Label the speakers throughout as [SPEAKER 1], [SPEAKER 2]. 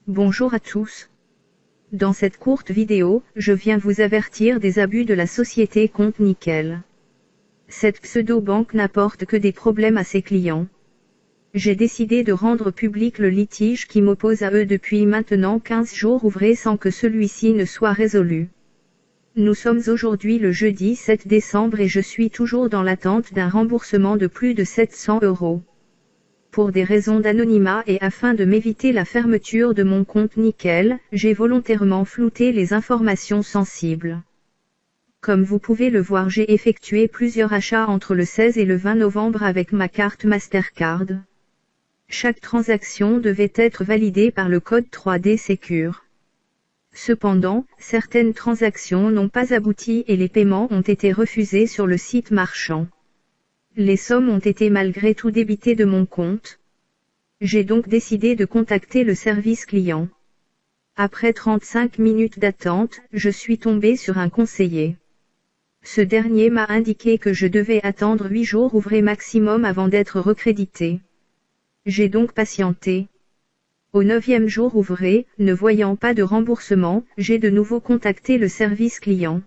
[SPEAKER 1] Bonjour à tous. Dans cette courte vidéo, je viens vous avertir des abus de la société Compte Nickel. Cette pseudo-banque n'apporte que des problèmes à ses clients. J'ai décidé de rendre public le litige qui m'oppose à eux depuis maintenant 15 jours ouvrés sans que celui-ci ne soit résolu. Nous sommes aujourd'hui le jeudi 7 décembre et je suis toujours dans l'attente d'un remboursement de plus de 700 €. Pour des raisons d'anonymat et afin de m'éviter la fermeture de mon compte Nickel, j'ai volontairement flouté les informations sensibles. Comme vous pouvez le voir, j'ai effectué plusieurs achats entre le 16 et le 20 novembre avec ma carte Mastercard. Chaque transaction devait être validée par le code 3D Secure. Cependant, certaines transactions n'ont pas abouti et les paiements ont été refusés sur le site marchand. Les sommes ont été malgré tout débitées de mon compte. J'ai donc décidé de contacter le service client. Après 35 minutes d'attente, je suis tombé sur un conseiller. Ce dernier m'a indiqué que je devais attendre 8 jours ouvrés maximum avant d'être recrédité. J'ai donc patienté. Au 9e jour ouvré, ne voyant pas de remboursement, j'ai de nouveau contacté le service client.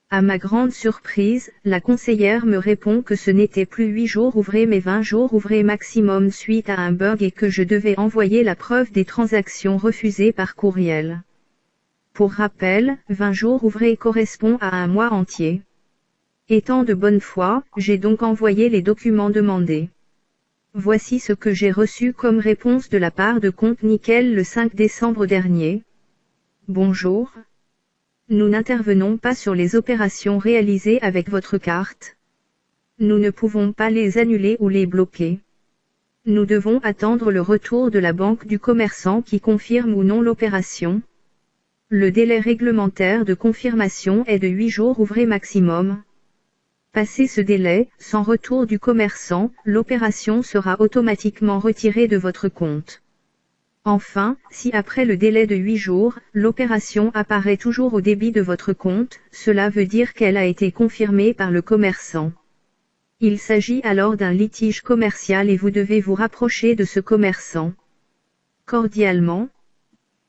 [SPEAKER 1] À ma grande surprise, la conseillère me répond que ce n'était plus 8 jours ouvrés mais 20 jours ouvrés maximum suite à un bug et que je devais envoyer la preuve des transactions refusées par courriel. Pour rappel, 20 jours ouvrés correspond à un mois entier. Étant de bonne foi, j'ai donc envoyé les documents demandés. Voici ce que j'ai reçu comme réponse de la part de Compte Nickel le 5 décembre dernier. Bonjour. Nous n'intervenons pas sur les opérations réalisées avec votre carte. Nous ne pouvons pas les annuler ou les bloquer. Nous devons attendre le retour de la banque du commerçant qui confirme ou non l'opération. Le délai réglementaire de confirmation est de 8 jours ouvrés maximum. Passé ce délai, sans retour du commerçant, l'opération sera automatiquement retirée de votre compte. Enfin, si après le délai de 8 jours, l'opération apparaît toujours au débit de votre compte, cela veut dire qu'elle a été confirmée par le commerçant. Il s'agit alors d'un litige commercial et vous devez vous rapprocher de ce commerçant. Cordialement.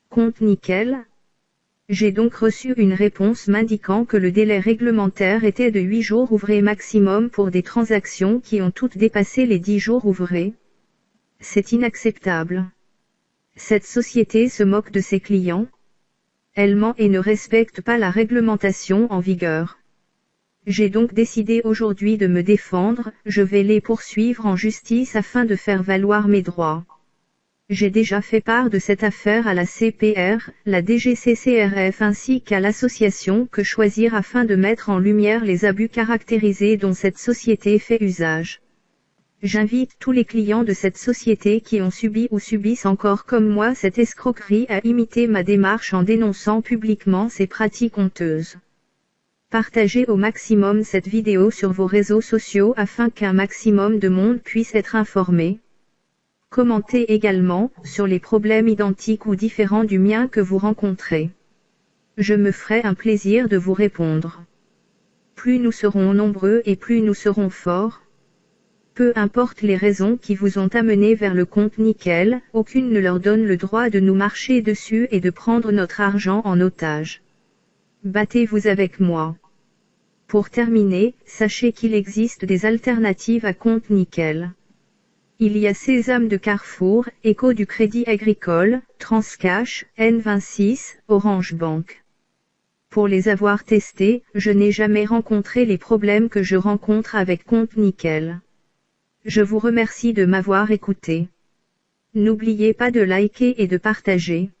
[SPEAKER 1] Compte Nickel. J'ai donc reçu une réponse m'indiquant que le délai réglementaire était de 8 jours ouvrés maximum pour des transactions qui ont toutes dépassé les 10 jours ouvrés. C'est inacceptable. Cette société se moque de ses clients. Elle ment et ne respecte pas la réglementation en vigueur. J'ai donc décidé aujourd'hui de me défendre, je vais les poursuivre en justice afin de faire valoir mes droits. J'ai déjà fait part de cette affaire à la CPR, la DGCCRF ainsi qu'à l'association Que Choisir afin de mettre en lumière les abus caractérisés dont cette société fait usage. J'invite tous les clients de cette société qui ont subi ou subissent encore comme moi cette escroquerie à imiter ma démarche en dénonçant publiquement ces pratiques honteuses. Partagez au maximum cette vidéo sur vos réseaux sociaux afin qu'un maximum de monde puisse être informé. Commentez également sur les problèmes identiques ou différents du mien que vous rencontrez. Je me ferai un plaisir de vous répondre. Plus nous serons nombreux et plus nous serons forts. Peu importe les raisons qui vous ont amené vers le compte Nickel, aucune ne leur donne le droit de nous marcher dessus et de prendre notre argent en otage. Battez-vous avec moi. Pour terminer, sachez qu'il existe des alternatives à compte Nickel. Il y a Sésame de Carrefour, Eco du Crédit Agricole, Transcash, N26, Orange Bank. Pour les avoir testés, je n'ai jamais rencontré les problèmes que je rencontre avec compte Nickel. Je vous remercie de m'avoir écouté. N'oubliez pas de liker et de partager.